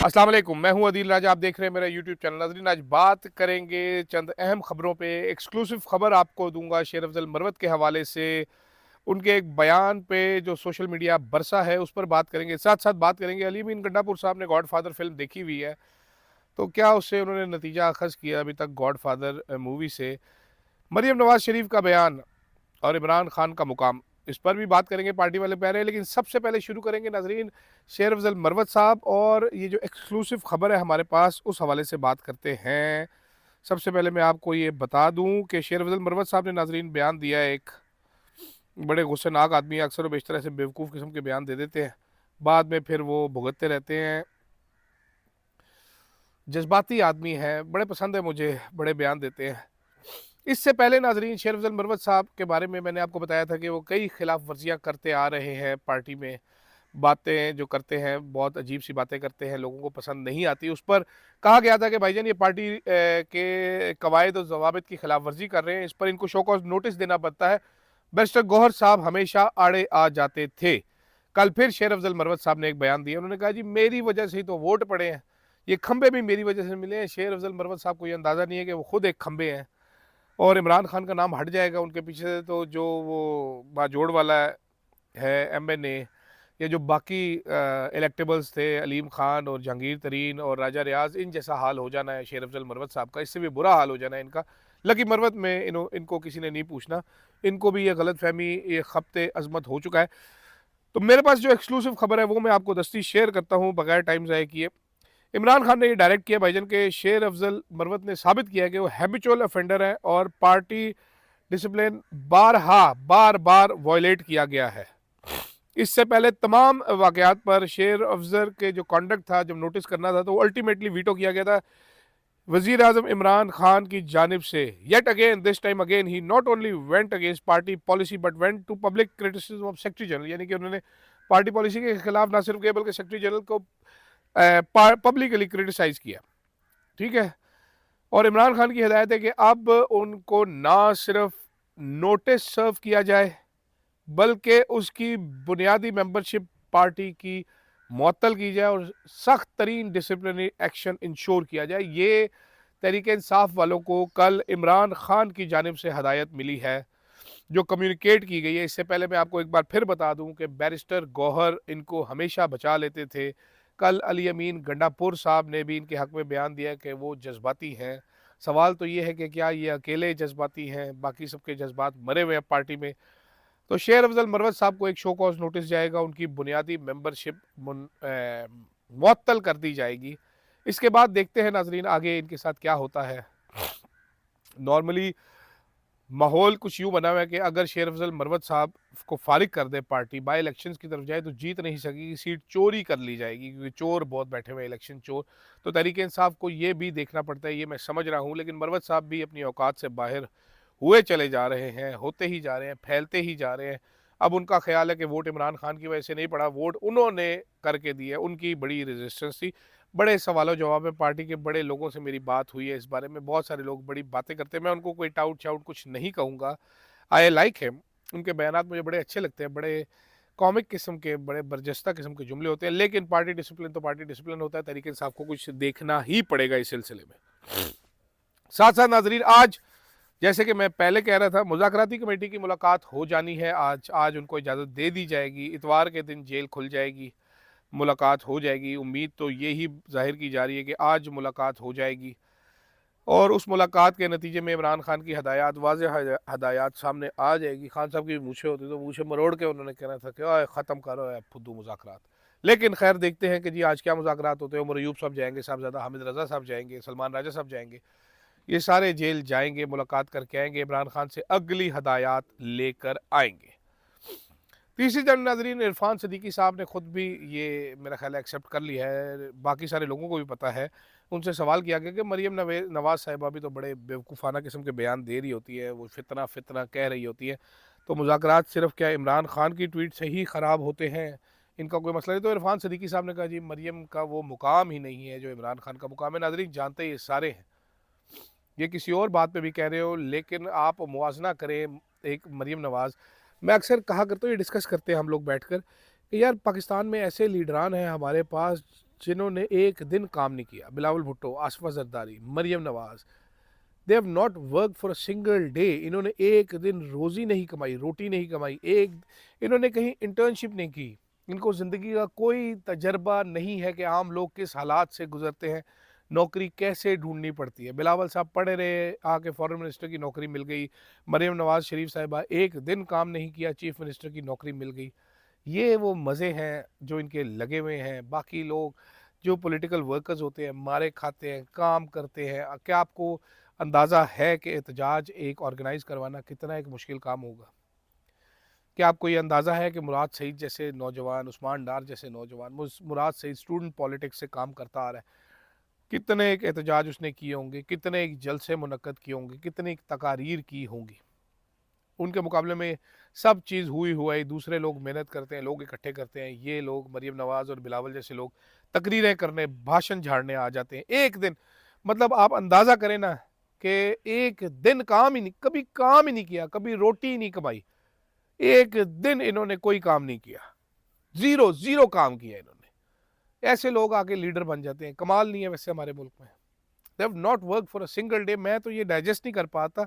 अस्सलाम वालेकुम, मैं हूं अदील राजा। आप देख रहे हैं मेरा यूट्यूब चैनल। नाज़रीन, आज बात करेंगे चंद अहम खबरों पे। एक्सक्लूसिव खबर आपको दूंगा शेर अफजल मरवत के हवाले से। उनके एक बयान पे जो सोशल मीडिया बरसा है उस पर बात करेंगे। साथ साथ बात करेंगे अली अमीन गंडापुर साहब ने गॉडफादर फिल्म देखी हुई है, तो क्या उससे उन्होंने नतीजा अखज़ किया अभी तक गॉडफादर मूवी से। मरियम नवाज शरीफ का बयान और इमरान खान का मुकाम, इस पर भी बात करेंगे, पार्टी वाले कह रहे हैं। लेकिन सबसे पहले शुरू करेंगे नाजरीन शेर अफजल मरवत साहब और ये जो एक्सक्लूसिव खबर है हमारे पास उस हवाले से बात करते हैं। सबसे पहले मैं आपको ये बता दूं कि शेर अफजल मरवत साहब ने नाजरीन बयान दिया है। एक बड़े गुस्सेनाक आदमी अक्सर व बेशतर ऐसे बेवकूफ़ किस्म के बयान दे देते हैं, बाद में फिर वो भुगतते रहते हैं। जज्बाती आदमी है, बड़े पसंद है मुझे, बड़े बयान देते हैं। इससे पहले नाजरीन शेर अफजल मरवत साहब के बारे में मैंने आपको बताया था कि वो कई खिलाफ वर्जियाँ करते आ रहे हैं पार्टी में। बातें जो करते हैं बहुत अजीब सी बातें करते हैं, लोगों को पसंद नहीं आती। उस पर कहा गया था कि भाईजान ये पार्टी के कवायद और जवाबित की खिलाफ वर्जी कर रहे हैं, इस पर इनको शो कॉज नोटिस देना पड़ता है। बैरिस्टर गौहर साहब हमेशा आड़े आ जाते थे। कल फिर शेर अफजल मरवत साहब ने एक बयान दिया। उन्होंने कहा जी मेरी वजह से ही तो वोट पड़े हैं, ये खंबे भी मेरी वजह से मिले हैं। शेर अफजल मरवत साहब को ये अंदाज़ा नहीं है कि वो खुद एक खंबे हैं और इमरान खान का नाम हट जाएगा उनके पीछे से तो जो वो बाजोड़ वाला है MNA या जो बाकी इलेक्टेबल्स थे अलीम खान और जहांगीर तरीन और राजा रियाज, इन जैसा हाल हो जाना है शेर अफजल मरवत साहब का। इससे भी बुरा हाल हो जाना है इनका। लकी मरवत में इनको किसी ने नहीं पूछना, इनको भी ये गलत फहमी, ये खपते अजमत हो चुका है। तो मेरे पास जो एक्सक्लूसिव खबर है वो मैं आपको दस्ती शेयर करता हूँ बगैर टाइम ज़ाय किए। इमरान खान ने ये डायरेक्ट किया भाईजान के शेर अफजल मरवत ने साबित किया कि वो हैबिचुअल ऑफेंडर है और पार्टी डिसिप्लिन बार बार वायलेट किया गया है। इससे पहले तमाम वाकयात पर शेर अफजल के जो कॉन्डक्ट था, जब नोटिस करना था तो वो अल्टीमेटली वीटो किया गया था वजीर आजम इमरान खान की जानिब से। Yet again this time again he not only went against party policy but went to public criticism of secretary general, यानी कि उन्होंने पार्टी पॉलिसी के खिलाफ ना सिर्फ किया बल्कि सेक्रेटरी जनरल को पब्लिकली क्रिटिसाइज किया। ठीक है। और इमरान खान की हिदायत है कि अब उनको ना सिर्फ नोटिस सर्व किया जाए बल्कि उसकी बुनियादी मेंबरशिप पार्टी की मुअत्तल की जाए और सख्त तरीन डिसिप्लिनरी एक्शन इंश्योर किया जाए। ये तहरीक इंसाफ वालों को कल इमरान खान की जानिब से हदायत मिली है जो कम्युनिकेट की गई है। इससे पहले मैं आपको एक बार फिर बता दूं कि बैरिस्टर गौहर इनको हमेशा बचा लेते थे। कल अली अमीन गंडापुर साहब ने भी इनके हक में बयान दिया कि वो जज्बाती हैं। सवाल तो ये है कि क्या ये अकेले जज्बाती हैं, बाकी सबके जज्बात मरे हुए हैं पार्टी में। तो शेर अफजल मरवत साहब को एक शो कॉज नोटिस जाएगा, उनकी बुनियादी मेंबरशिप मुअत्तल कर दी जाएगी। इसके बाद देखते हैं नाजरीन आगे इनके साथ क्या होता है। नॉर्मली माहौल कुछ यूँ बना हुआ है कि अगर शेर अफजल मरवत साहब को फारिग कर दे पार्टी, बाई इलेक्शंस की तरफ जाए तो जीत नहीं सकेगी, सीट चोरी कर ली जाएगी क्योंकि चोर बहुत बैठे हुए इलेक्शन चोर। तो तहरीक इंसाफ को ये भी देखना पड़ता है, ये मैं समझ रहा हूँ। लेकिन मरवत साहब भी अपनी औकात से बाहर हुए चले जा रहे हैं, होते ही जा रहे हैं, फैलते ही जा रहे हैं। अब उनका ख्याल है कि वोट इमरान खान की वजह से नहीं पड़ा, वोट उन्होंने करके दिए, उनकी बड़ी रेजिस्टेंस थी। बड़े सवालों जवाब में पार्टी के बड़े लोगों से मेरी बात हुई है इस बारे में। बहुत सारे लोग बड़ी बातें करते हैं, मैं उनको कोई टाउट शाउट कुछ नहीं कहूँगा। आई लाइक हिम, उनके बयानात मुझे बड़े अच्छे लगते हैं, बड़े कॉमिक किस्म के, बड़े बरजस्ता किस्म के जुमले होते हैं। लेकिन पार्टी डिसिप्लिन तो पार्टी डिसिप्लिन होता है, तरीके इंसाफ को कुछ देखना ही पड़ेगा इस सिलसिले में। साथ साथ नाजरीन आज जैसे कि मैं पहले कह रहा था, मुज़ाकराती कमेटी की मुलाकात हो जानी है आज उनको इजाज़त दे दी जाएगी। इतवार के दिन जेल खुल जाएगी, मुलाकात हो जाएगी। उम्मीद तो यही जाहिर की जा रही है कि आज मुलाकात हो जाएगी और उस मुलाकात के नतीजे में इमरान खान की हदायत, वाज़ेह हदायत सामने आ जाएगी। खान साहब की मूछें होती तो मूछें मरोड़ के उन्होंने कहना था कि ओए ख़त्म करो यार फुद्दू मुज़ाकरात। लेकिन खैर देखते हैं कि जी आज क्या मुज़ाकरात होते हैं। उमर अयूब साहब जाएंगे, साहबज़ादा हामिद रज़ा साहब जाएंगे, सलमान राजा साहब जाएंगे, ये सारे जेल जाएंगे, मुलाकात करके आएंगे, इमरान खान से अगली हदायत लेकर आएंगे। तीसरी तरफ नाजरीन इरफान सदीकी साहब ने खुद भी ये मेरा ख्याल है एक्सेप्ट कर लिया है, बाकी सारे लोगों को भी पता है। उनसे सवाल किया गया कि मरीम नवाज़ साहिबा भी तो बड़े बेवकूफ़ाना किस्म के बयान दे रही होती है, वो फितना फितना कह रही होती है, तो मुज़ाकरात सिर्फ क्या इमरान खान की ट्वीट से ही ख़राब होते हैं, इनका कोई मसला नहीं। तो इरफान सदीकी साहब ने कहा जी मरीम का वो मुकाम ही नहीं है जो इमरान खान का मुकाम है। नाजरीन जानते ही सारे हैं, ये किसी और बात पे भी कह रहे हो, लेकिन आप मुवाजना करें एक मरीम नवाज़। मैं अक्सर कहा करता हूँ, ये डिस्कस करते हैं हम लोग बैठकर कि यार पाकिस्तान में ऐसे लीडरान हैं हमारे पास जिन्होंने एक दिन काम नहीं किया, Bilawal Bhutto, Asifa Zardari, Maryam Nawaz, they have not work for a single day. इन्होंने एक दिन रोजी नहीं कमाई, रोटी नहीं कमाई, एक इन्होंने कहीं इंटर्नशिप नहीं की। इनको ज़िंदगी का कोई तजर्बा नहीं है कि आम लोग किस हालात से गुजरते हैं, नौकरी कैसे ढूंढनी पड़ती है। बिलावल साहब पढ़े रहे, आके फॉरेन मिनिस्टर की नौकरी मिल गई। मरियम नवाज शरीफ साहिबा एक दिन काम नहीं किया, चीफ मिनिस्टर की नौकरी मिल गई। ये वो मज़े हैं जो इनके लगे हुए हैं। बाकी लोग जो पॉलिटिकल वर्कर्स होते हैं, मारे खाते हैं, काम करते हैं। क्या आपको अंदाज़ा है कि एहतजाज एक ऑर्गेनाइज करवाना कितना एक मुश्किल काम होगा? क्या आपको ये अंदाज़ा है कि मुराद सईद जैसे नौजवान, उस्मान डार जैसे नौजवान, मुराद सईद स्टूडेंट पॉलिटिक्स से काम करता आ रहा है, कितने एक एहतजाज उसने किए होंगे, कितने एक जलसे मुनक्कद किए होंगे, कितनी एक तकारीर की होंगी। उनके मुकाबले में सब चीज़ हुई हुआ ही, दूसरे लोग मेहनत करते हैं, लोग इकट्ठे करते हैं। ये लोग मरियम नवाज़ और बिलावल जैसे लोग तकरीरें करने, भाषण झाड़ने आ जाते हैं एक दिन। मतलब आप अंदाज़ा करें ना कि एक दिन काम ही नहीं, कभी काम ही नहीं किया, कभी रोटी ही नहीं कमाई। एक दिन इन्होंने कोई काम नहीं किया, ज़ीरो ज़ीरो काम किया इन्होंने। ऐसे लोग आके लीडर बन जाते हैं। कमाल नहीं है वैसे हमारे मुल्क में? दे have not work for a single day. मैं तो ये डाइजेस्ट नहीं कर पाता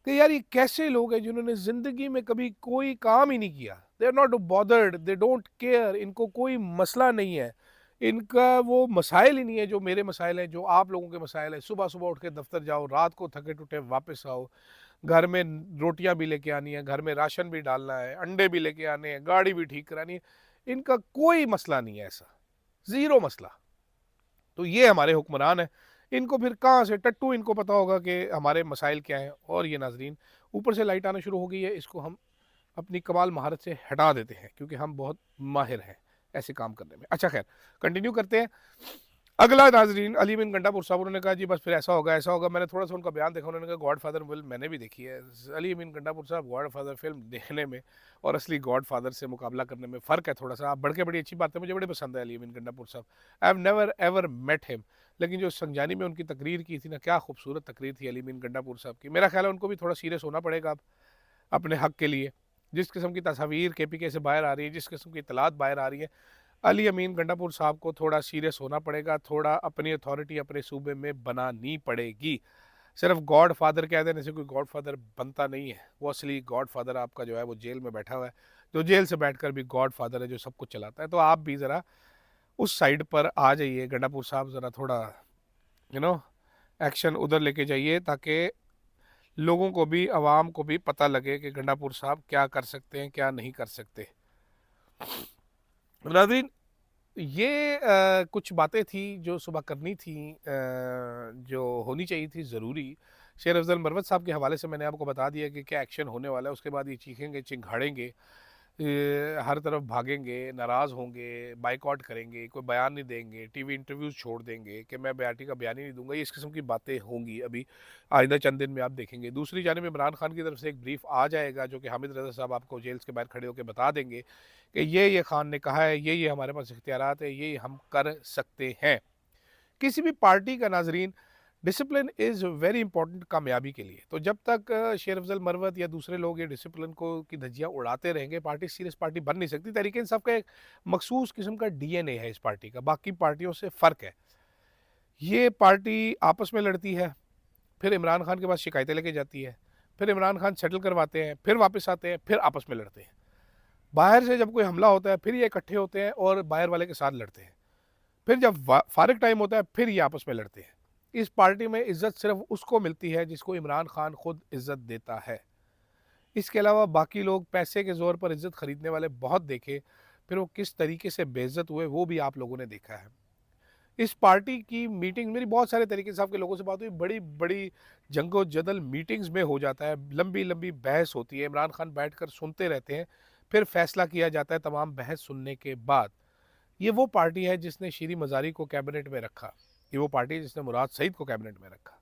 कि यार ये कैसे लोग हैं जिन्होंने जिंदगी में कभी कोई काम ही नहीं किया। They are not bothered, they don't care. इनको कोई मसला नहीं है, इनका वो मसाइल ही नहीं है जो मेरे मसाइल हैं, जो आप लोगों के मसाइल हैं। सुबह सुबह उठ के दफ्तर जाओ, रात को थके टूटे वापस आओ, घर में रोटियां भी लेके आनी है, घर में राशन भी डालना है, अंडे भी लेके आने हैं, गाड़ी भी ठीक करानी है। इनका कोई मसला नहीं है ऐसा, ज़ीरो मसला। तो ये हमारे हुक्मरान हैं। इनको फिर कहाँ से टट्टू इनको पता होगा कि हमारे मसाइल क्या हैं। और ये नाजरीन, ऊपर से लाइट आना शुरू हो गई है, इसको हम अपनी कमाल महारत से हटा देते हैं क्योंकि हम बहुत माहिर हैं ऐसे काम करने में। अच्छा खैर, कंटिन्यू करते हैं। अगला नाजरीन, अली बिन गंडापुर साहब, उन्होंने कहा जी बस फिर ऐसा होगा ऐसा होगा। मैंने थोड़ा सा उनका बयान देखा, उन्होंने कहा गॉड फादर फिल्म मैंने भी देखी है। अली बिन गंडापुर साहब, गॉड फादर फिल्म देखने में और असली गॉड फादर से मुकाबला करने में फ़र्क है थोड़ा सा। आप बढ़ के बड़ी अच्छी बात है, मुझे बड़े पसंद है अली बिन गंडापुर साहब। I have never ever met him, लेकिन जो संजानी में उनकी तकरीर की थी ना, क्या खूबसूरत तकरीर थी अली बिन गंडापुर साहब की। मेरा ख्याल है उनको भी थोड़ा सीरियस होना पड़ेगा अब अपने हक के लिए। जिस किस्म की तस्वीर KPK से बाहर आ रही है, जिस किस्म की इतलात बाहर आ रही है, अली अमीन गंडापुर साहब को थोड़ा सीरियस होना पड़ेगा, थोड़ा अपनी अथॉरिटी अपने सूबे में बनानी पड़ेगी। सिर्फ गॉड फादर कह देने से कोई गॉड फादर बनता नहीं है। वो असली गॉड फादर आपका जो है वो जेल में बैठा हुआ है, जो जेल से बैठकर भी गॉड फादर है, जो सब कुछ चलाता है। तो आप भी ज़रा उस साइड पर आ जाइए गंडापुर साहब, ज़रा थोड़ा यू नो एक्शन उधर लेके जाइए ताकि लोगों को भी, आवाम को भी पता लगे कि गंडापुर साहब क्या कर सकते हैं, क्या नहीं कर सकते। नाज़रीन, ये कुछ बातें थी जो सुबह करनी थी, जो होनी चाहिए थी ज़रूरी। शेर अफजल मरवत साहब के हवाले से मैंने आपको बता दिया कि क्या एक्शन होने वाला है। उसके बाद ये चीखेंगे, चिंघाड़ेंगे, हर तरफ भागेंगे, नाराज़ होंगे, बाइकआउट करेंगे, कोई बयान नहीं देंगे, टीवी इंटरव्यूज़ छोड़ देंगे कि मैं BRT का बयान ही नहीं दूंगा। इस किस्म की बातें होंगी अभी आइंदा चंद दिन में, आप देखेंगे। दूसरी जानिब इमरान खान की तरफ से एक ब्रीफ आ जाएगा जो कि हामिद रज़ा साहब आपको जेल के बाहर खड़े होकर बता देंगे कि ये खान ने कहा है, ये हमारे पास इख्तियारात है, ये हम कर सकते हैं। किसी भी पार्टी का नाजरीन डिसिप्लिन इज़ वेरी इंपॉर्टेंट कामयाबी के लिए। तो जब तक शेर अफजल मरवत या दूसरे लोग ये डिसिप्लिन को की धज्जियाँ उड़ाते रहेंगे, पार्टी सीरियस पार्टी बन नहीं सकती। तहरीक इंसाफ का एक मखसूस किस्म का DNA है इस पार्टी का, बाकी पार्टियों से फ़र्क है। ये पार्टी आपस में लड़ती है, फिर इमरान खान के पास शिकायतें लेके जाती है, फिर इमरान खान सेटल करवाते हैं, फिर वापस आते हैं, फिर आपस में लड़ते हैं। बाहर से जब कोई हमला होता है फिर ये इकट्ठे होते हैं और बाहर वाले के साथ लड़ते हैं। फिर जब फारिग टाइम होता है फिर ये आपस में लड़ते हैं। इस पार्टी में इज्जत सिर्फ उसको मिलती है जिसको इमरान खान खुद इज्जत देता है। इसके अलावा बाकी लोग पैसे के ज़ोर पर इज्जत खरीदने वाले बहुत देखे, फिर वो किस तरीके से बेइज्जत हुए वो भी आप लोगों ने देखा है। इस पार्टी की मीटिंग, मेरी बहुत सारे तरीके से आपके लोगों से बात हुई, बड़ी बड़ी जंगो जदल मीटिंग्स में हो जाता है, लंबी लंबी बहस होती है, इमरान खान बैठकर सुनते रहते हैं, फिर फैसला किया जाता है तमाम बहस सुनने के बाद। ये वो पार्टी है जिसने शीरी मज़ारी को कैबिनेट में रखा, ये वो पार्टी है जिसने मुराद सईद को कैबिनेट में रखा।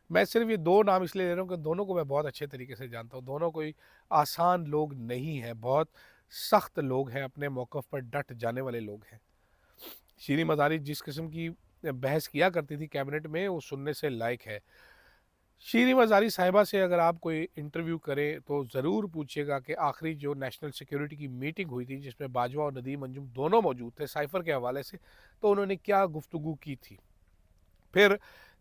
मैं सिर्फ ये दो नाम इसलिए ले रहा हूँ कि दोनों को मैं बहुत अच्छे तरीके से जानता हूँ। दोनों कोई आसान लोग नहीं हैं, बहुत सख्त लोग हैं, अपने मौक़िफ़ पर डट जाने वाले लोग हैं। शीरी मज़ारी जिस किस्म की बहस किया करती थी कैबिनेट में, वो सुनने से लायक है। शीरीम अज़ारी साहिबा से अगर आप कोई इंटरव्यू करें तो ज़रूर पूछिएगा कि आखिरी जो नेशनल सिक्योरिटी की मीटिंग हुई थी जिसमें बाजवा और नदीम अंजुम दोनों मौजूद थे साइफ़र के हवाले से, तो उन्होंने क्या गुफ्तगू की थी। फिर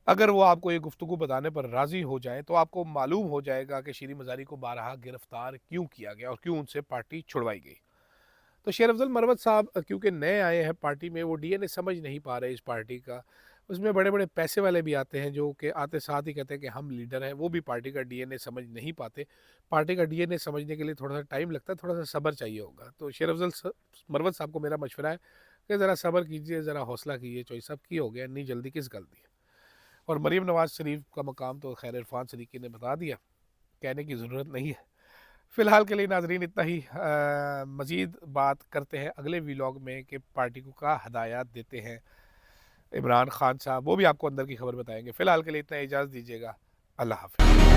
अगर वो आपको ये गुफ्तगू बताने पर राज़ी हो जाएँ तो आपको मालूम हो जाएगा कि शीरीम अज़ारी को बारहा गिरफ़्तार क्यों किया गया और क्यों उनसे पार्टी छुड़वाई गई। तो शेर अफ़ज़ल मरवत साहब क्योंकि नए आए हैं पार्टी में, वो डीएनए समझ नहीं पा रहे इस पार्टी का। उसमें बड़े-बड़े पैसे वाले भी आते हैं जो कि आते साथ ही कहते हैं कि हम लीडर हैं, वो भी पार्टी का डीएनए समझ नहीं पाते। पार्टी का डीएनए समझने के लिए थोड़ा-सा टाइम लगता है, थोड़ा-सा सब्र चाहिए होगा। तो शेर अफ़ज़ल मरवत साहब को मेरा मशवरा है कि ज़रा सब्र कीजिए, ज़रा हौसला कीजिए, चॉइस अब की हो गया, इतनी जल्दी किस गलती है। और मरीम नवाज़ शरीफ का मकाम तो खैर इरफान सदीकी ने बता दिया, कहने की ज़रूरत नहीं है। फ़िलहाल के लिए नाज़रीन इतना ही। मज़ीद बात करते हैं अगले व्लॉग में कि पार्टी को क्या हदायत देते हैं इमरान खान साहब, वो भी आपको अंदर की खबर बताएँगे। फ़िलहाल के लिए इतना, इजाज़त दीजिएगा। अल्लाह हाफ़िज़।